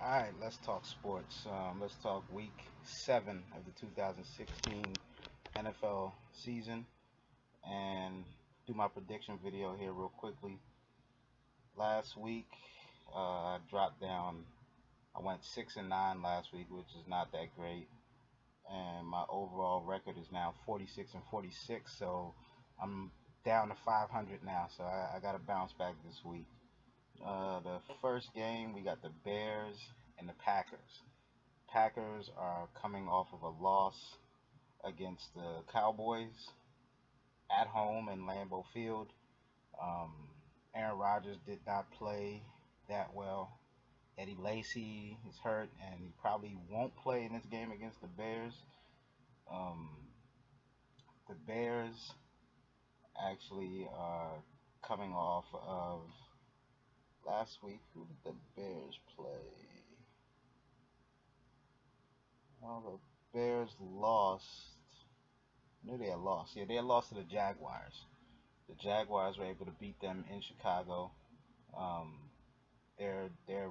All right, let's talk sports. Let's talk week 7 of the 2016 NFL season and do my prediction video here real quickly. Last week, I dropped down. I went 6-9 last week, which is not that great, and my overall record is now 46-46. So I'm down to 500 now. So I got to bounce back this week. The first game, we got the Bears and the Packers. Packers are coming off of a loss against the Cowboys at home in Lambeau Field. Um, Aaron Rodgers did not play that well. Eddie Lacy is hurt, and he probably won't play in this game against the Bears. Um, the Bears actually are coming off of last week. Who did the Bears play? Well, the Bears lost. I knew they had lost. Yeah, they had lost to the Jaguars. The Jaguars were able to beat them in Chicago. Um, their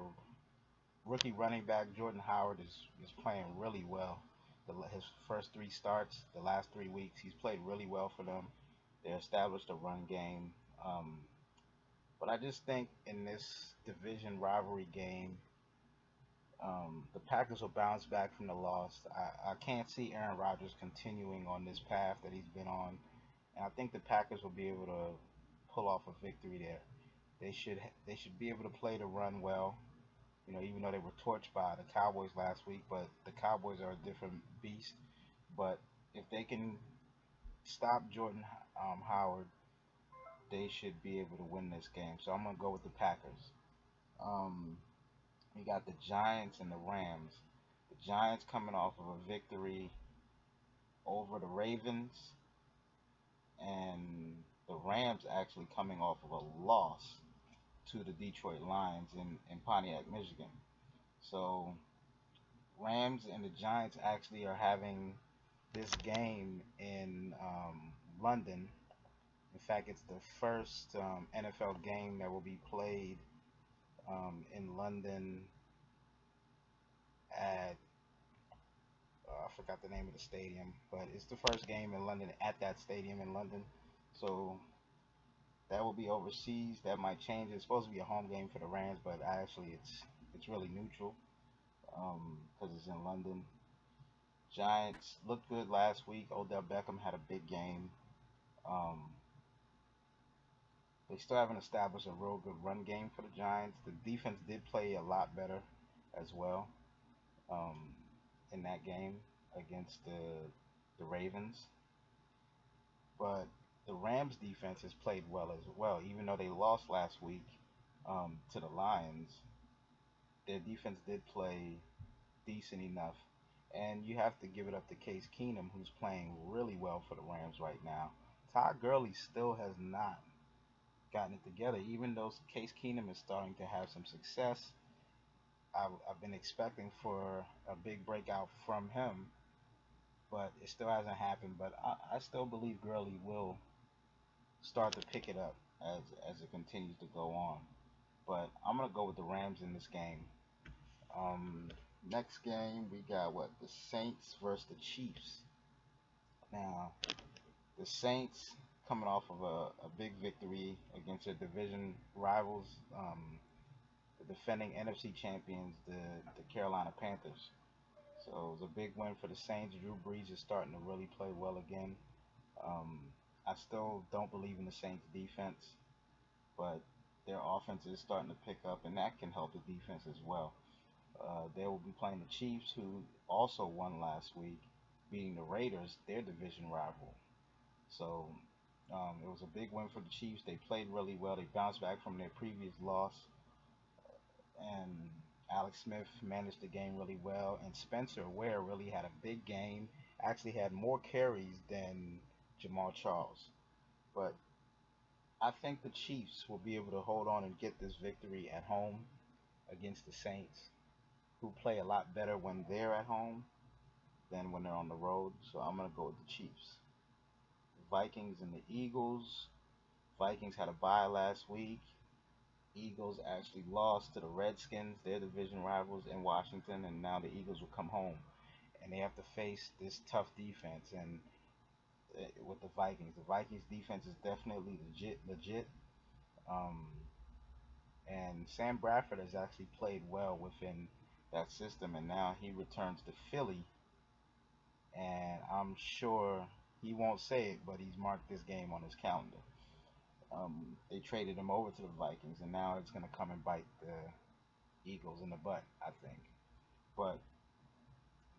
rookie running back Jordan Howard is playing really well. His first 3 starts, the last 3 weeks, he's played really well for them. They established a run game. Um, but I just think in this division rivalry game, the Packers will bounce back from the loss. I can't see Aaron Rodgers continuing on this path that he's been on, and I think the Packers will be able to pull off a victory there. They should be able to play the run well. Even though they were torched by the Cowboys last week, but the Cowboys are a different beast. But if they can stop Jordan Howard, they should be able to win this game. So I'm gonna go with the Packers. Um, we got the Giants and the Rams. The Giants coming off of a victory over the Ravens, and the Rams actually coming off of a loss to the Detroit Lions in Pontiac, Michigan. So Rams and the Giants actually are having this game in London. In fact, it's the first NFL game that will be played in London at I forgot the name of the stadium, but it's the first game in London at that stadium in London. So that will be overseas. That might change. It's supposed to be a home game for the Rams, but actually it's really neutral because it's in London. Giants looked good last week. Odell Beckham had a big game. Um, they still haven't established a real good run game for the Giants. The defense did play a lot better as well um, in that game against the Ravens. But the Rams defense has played well as well. Even though they lost last week to the Lions, their defense did play decent enough. And you have to give it up to Case Keenum, who's playing really well for the Rams right now. Todd Gurley still has not gotten it together, even though Case Keenum is starting to have some success. I've been expecting for a big breakout from him, but it still hasn't happened. But I still believe Gurley will start to pick it up as it continues to go on. But I'm gonna go with the Rams in this game. Um, Next game we got the Saints versus the Chiefs. Now the Saints coming off of a big victory against their division rivals, the defending NFC champions, the Carolina Panthers. So it was a big win for the Saints. Drew Brees is starting to really play well again. Um, I still don't believe in the Saints defense, but their offense is starting to pick up, and that can help the defense as well. They will be playing the Chiefs, who also won last week, beating the Raiders, their division rival. So it was a big win for the Chiefs. They played really well. They bounced back from their previous loss, and Alex Smith managed the game really well. And Spencer Ware really had a big game. Actually had more carries than Jamal Charles. But I think the Chiefs will be able to hold on and get this victory at home against the Saints, who play a lot better when they're at home than when they're on the road. So I'm going to go with the Chiefs. Vikings and the Eagles. Vikings had a bye last week. Eagles actually lost to the Redskins, their division rivals in Washington, and now the Eagles will come home and they have to face this tough defense and with the Vikings. The Vikings defense is definitely legit. Um, and Sam Bradford has actually played well within that system, and now he returns to Philly, and I'm sure he won't say it, but he's marked this game on his calendar. They traded him over to the Vikings, and now it's going to come and bite the Eagles in the butt, I think. But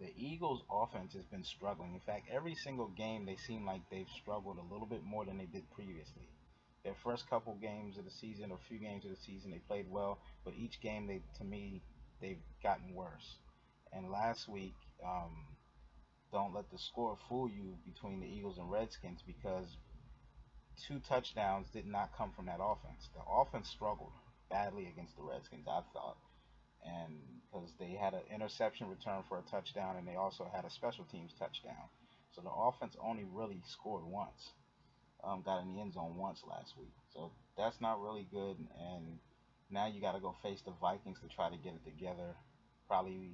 the Eagles' offense has been struggling. In fact, every single game they seem like they've struggled a little bit more than they did previously. Their first couple games of the season, or few games of the season, they played well, but each game, to me, they've gotten worse. And last week, don't let the score fool you between the Eagles and Redskins, because two touchdowns did not come from that offense. The offense struggled badly against the Redskins, I thought, and because they had an interception return for a touchdown, and they also had a special teams touchdown. So the offense only really scored once, got in the end zone once last week. So that's not really good. And now you got to go face the Vikings to try to get it together. Probably,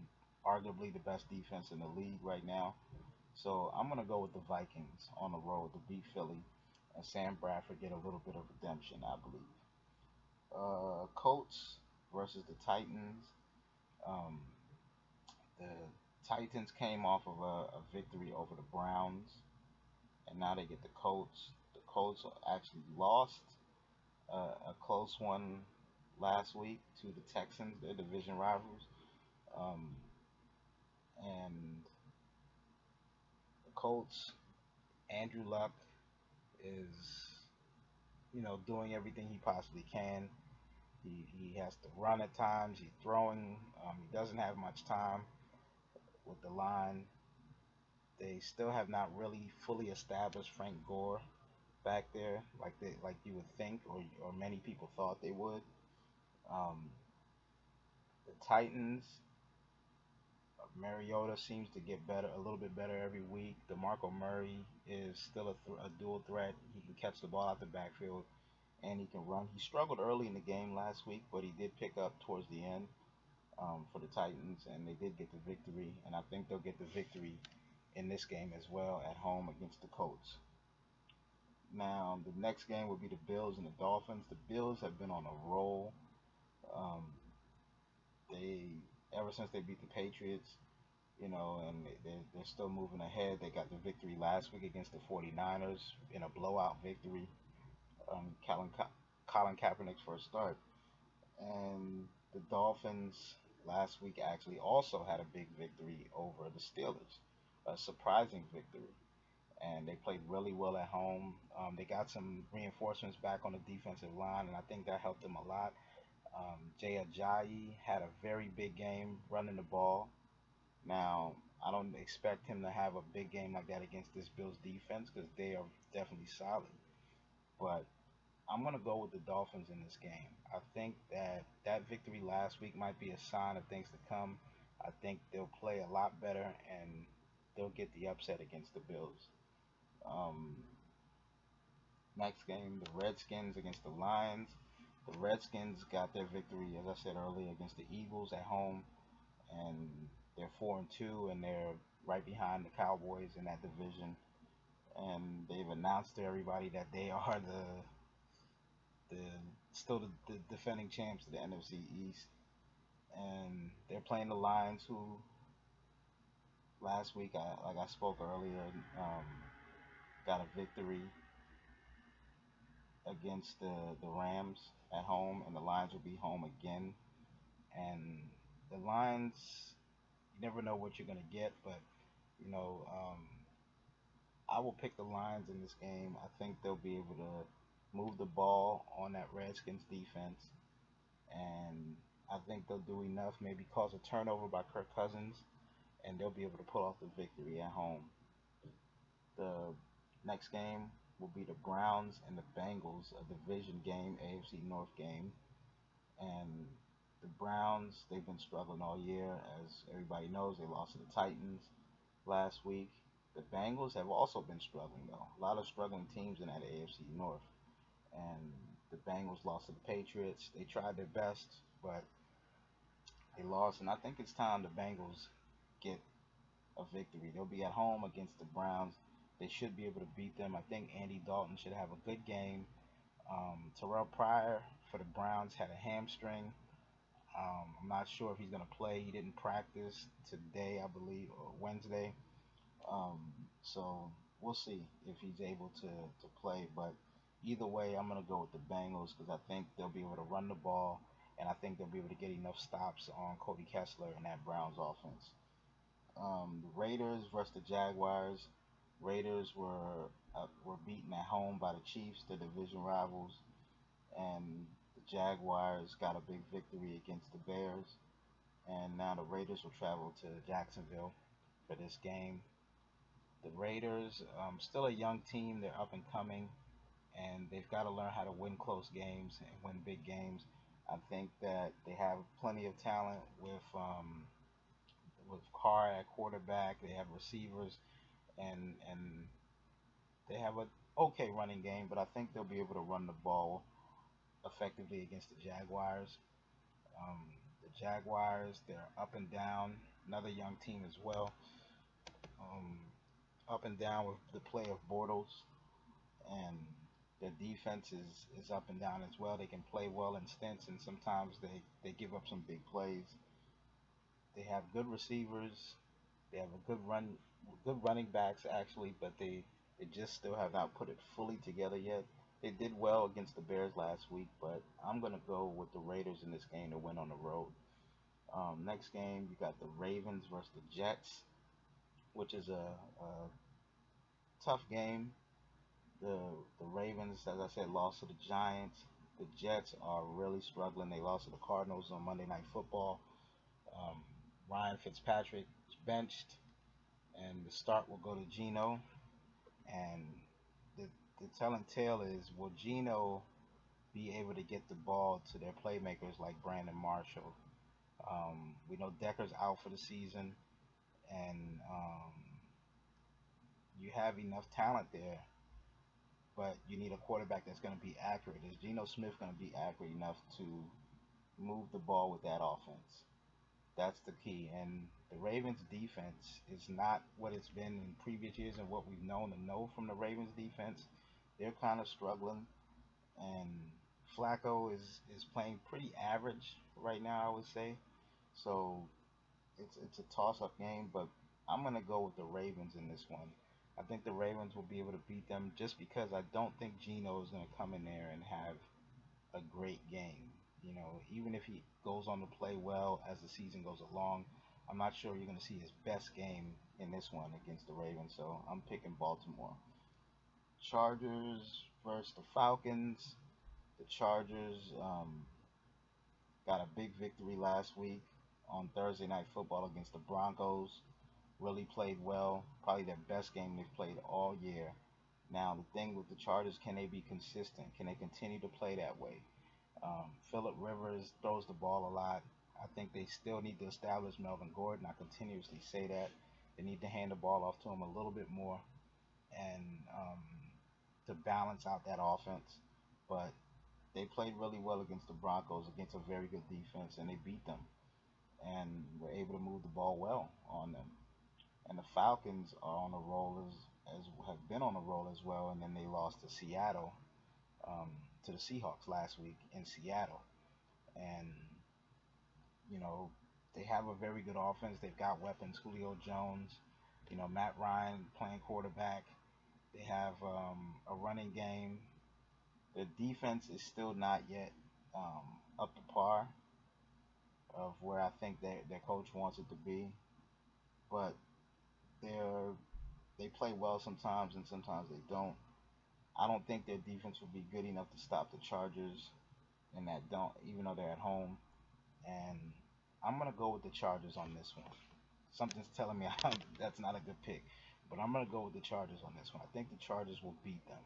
arguably the best defense in the league right now. So I'm gonna go with the Vikings on the road to beat Philly, and Sam Bradford get a little bit of redemption, I believe. Colts versus the Titans. Um, the Titans came off of a victory over the Browns, and now they get the Colts. The Colts actually lost a close one last week to the Texans, their division rivals. Um, and the Colts, Andrew Luck is, doing everything he possibly can. He has to run at times. He's throwing. He doesn't have much time with the line. They still have not really fully established Frank Gore back there like you would think, or many people thought they would. Um, the Titans, Mariota seems to get better, a little bit better every week. DeMarco Murray is still a dual threat. He can catch the ball out the backfield and he can run. He struggled early in the game last week, but he did pick up towards the end for the Titans, and they did get the victory. And I think they'll get the victory in this game as well at home against the Colts. Now, the next game will be the Bills and the Dolphins. The Bills have been on a roll. Um, they ever since they beat the Patriots, and they're still moving ahead. They got the victory last week against the 49ers in a blowout victory. Colin Kaepernick's first start. And the Dolphins last week actually also had a big victory over the Steelers, a surprising victory. And they played really well at home. They got some reinforcements back on the defensive line, and I think that helped them a lot. Jay Ajayi had a very big game running the ball. Now, I don't expect him to have a big game like that against this Bills defense because they are definitely solid. But I'm going to go with the Dolphins in this game. I think that victory last week might be a sign of things to come. I think they'll play a lot better and they'll get the upset against the Bills. Um, Next game, the Redskins against the Lions. The Redskins got their victory, as I said earlier, against the Eagles at home, and they're 4-2, and they're right behind the Cowboys in that division. And they've announced to everybody that they are the still the defending champs of the NFC East, and they're playing the Lions, who last week, like I spoke earlier, um, got a victory against the Rams at home, and the Lions will be home again. And the Lions, you never know what you're gonna get, but you know, um, I will pick the Lions in this game. I think they'll be able to move the ball on that Redskins defense, and I think they'll do enough, maybe cause a turnover by Kirk Cousins, and they'll be able to pull off the victory at home. The next game will be the Browns and the Bengals, a division game, AFC North game. And the Browns, they've been struggling all year. As everybody knows, they lost to the Titans last week. The Bengals have also been struggling, though. A lot of struggling teams in that AFC North. And The Bengals lost to the Patriots. They tried their best, but they lost. And I think it's time the Bengals get a victory. They'll be at home against the Browns. They should be able to beat them. I think Andy Dalton should have a good game. Terrell Pryor for the Browns had a hamstring. I'm not sure if he's going to play. He didn't practice today, I believe, or Wednesday. Um, so we'll see if he's able to play. But either way, I'm going to go with the Bengals because I think they'll be able to run the ball, and I think they'll be able to get enough stops on Cody Kessler and that Browns offense. The Raiders versus the Jaguars. Raiders were beaten at home by the Chiefs, the division rivals, and the Jaguars got a big victory against the Bears. And now the Raiders will travel to Jacksonville for this game. The Raiders, still a young team, they're up and coming, and they've got to learn how to win close games and win big games. I think that they have plenty of talent with Carr at quarterback. They have receivers, and they have a okay running game, but I think they'll be able to run the ball effectively against the Jaguars. Um, the Jaguars, they're up and down. Another young team as well. Um, Up and down with the play of Bortles, and their defense is up and down as well. They can play well in stints, and sometimes they give up some big plays. They have good receivers. They have a good running backs actually, but they just still have not put it fully together yet. They did well against the Bears last week, but I'm gonna go with the Raiders in this game to win on the road. Next game, you got the Ravens versus the Jets, which is a tough game. The the Ravens, as I said, lost to the Giants. The Jets are really struggling. They lost to the Cardinals on Monday Night Football. Um, Ryan Fitzpatrick is benched, and the start will go to Geno. And the the telling tale is, will Geno be able to get the ball to their playmakers like Brandon Marshall? We know Decker's out for the season, and you have enough talent there, but you need a quarterback that's going to be accurate. Is Geno Smith going to be accurate enough to move the ball with that offense? That's the key. And the Ravens defense is not what it's been in previous years and what we've known to know from the Ravens defense. They're kind of struggling, and Flacco is playing pretty average right now, I would say. So it's a toss-up game, but I'm gonna go with the Ravens in this one. I think the Ravens will be able to beat them just because I don't think Geno is gonna come in there and have a great game. Even if he goes on to play well as the season goes along, I'm not sure you're gonna see his best game in this one against the Ravens. So I'm picking Baltimore. Chargers versus the Falcons. The Chargers got a big victory last week on Thursday Night Football against the Broncos. Really played well, probably their best game they've played all year. Now, the thing with the Chargers, can they be consistent? Can they continue to play that way? Phillip Rivers throws the ball a lot. I think they still need to establish Melvin Gordon. I continuously say that. They need to hand the ball off to him a little bit more and to balance out that offense. But they played really well against the Broncos, against a very good defense, and they beat them and were able to move the ball well on them. And the Falcons are on a roll as have been on a roll as well, and then they lost to Seattle, to the Seahawks last week in Seattle. And you know they have a very good offense. They've got weapons. Julio Jones, Matt Ryan playing quarterback. They have a running game. Their defense is still not yet up to par of where I think their coach wants it to be, but they're they play well sometimes and sometimes they don't. I don't think their defense will be good enough to stop the Chargers, and that don't even though they're at home. And I'm gonna go with the Chargers on this one. Something's telling me that's not a good pick, but I'm gonna go with the Chargers on this one. I think the Chargers will beat them.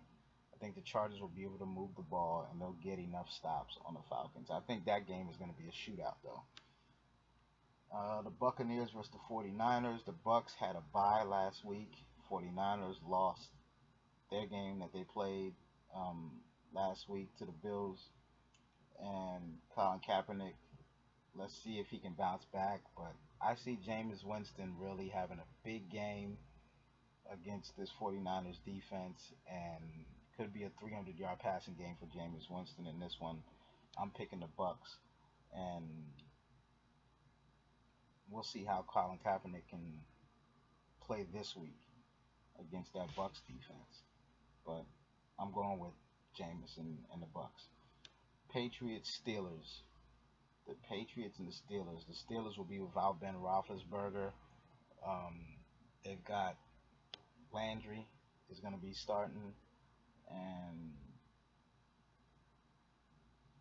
I think the Chargers will be able to move the ball and they'll get enough stops on the Falcons. I think that game is going to be a shootout, though. The Buccaneers versus the 49ers. The Bucks had a bye last week. 49ers lost their game that they played last week to the Bills, and Colin Kaepernick. Let's see if he can bounce back. But I see Jameis Winston really having a big game against this 49ers defense, and could be a 300-yard passing game for Jameis Winston in this one. I'm picking the Bucks, and we'll see how Colin Kaepernick can play this week against that Bucks defense. But I'm going with Jameis and the Bucks. Patriots Steelers. The Patriots and the Steelers. The Steelers will be without Ben Roethlisberger. Um, they've got Landry is going to be starting, and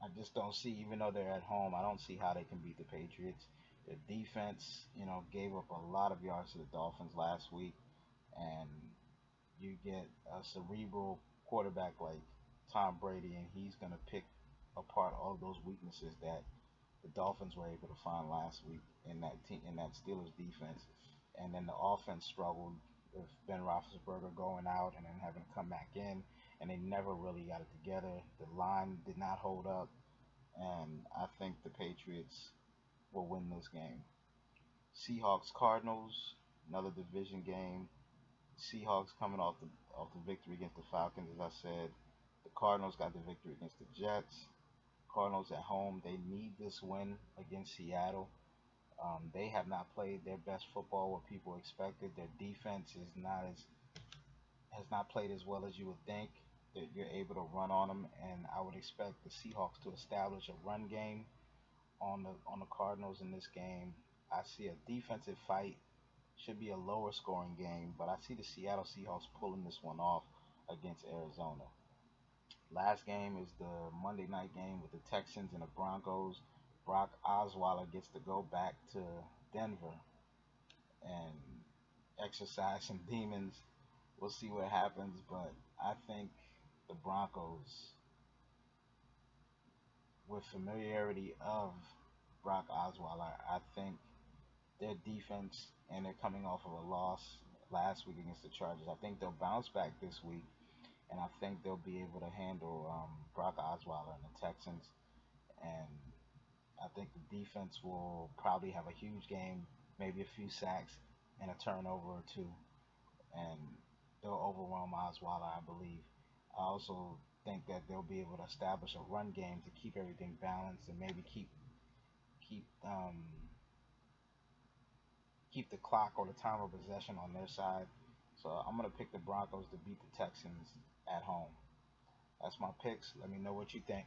I just don't see, even though they're at home, I don't see how they can beat the Patriots. Their defense, gave up a lot of yards to the Dolphins last week, and you get a cerebral quarterback like Tom Brady, and he's going to pick apart all those weaknesses that the Dolphins were able to find last week in that team, in that Steelers defense. And then the offense struggled with Ben Roethlisberger going out and then having to come back in, and they never really got it together. The line did not hold up, and I think the Patriots will win this game. Seahawks Cardinals, another division game. Seahawks coming off the victory against the Falcons, as I said. The Cardinals got the victory against the Jets. Cardinals at home, they need this win against Seattle. They have not played their best football, what people expected. Their defense is not as has not played as well as you would think. That you're able to run on them, and I would expect the Seahawks to establish a run game on the Cardinals in this game. I see a defensive fight. Should be a lower scoring game, but I see the Seattle Seahawks pulling this one off against Arizona. Last game is the Monday night game with the Texans and the Broncos. Brock Osweiler gets to go back to Denver and exercise some demons. We'll see what happens, but I think the Broncos, with familiarity of Brock Osweiler, I think their defense, and they're coming off of a loss last week against the Chargers. I think they'll bounce back this week, and I think they'll be able to handle Brock Osweiler and the Texans. And I think the defense will probably have a huge game, maybe a few sacks and a turnover or two, and they'll overwhelm Osweiler, I believe. I also think that they'll be able to establish a run game to keep everything balanced and maybe keep keep the clock or the time of possession on their side. So I'm gonna pick the Broncos to beat the Texans at home. That's my picks. Let me know what you think.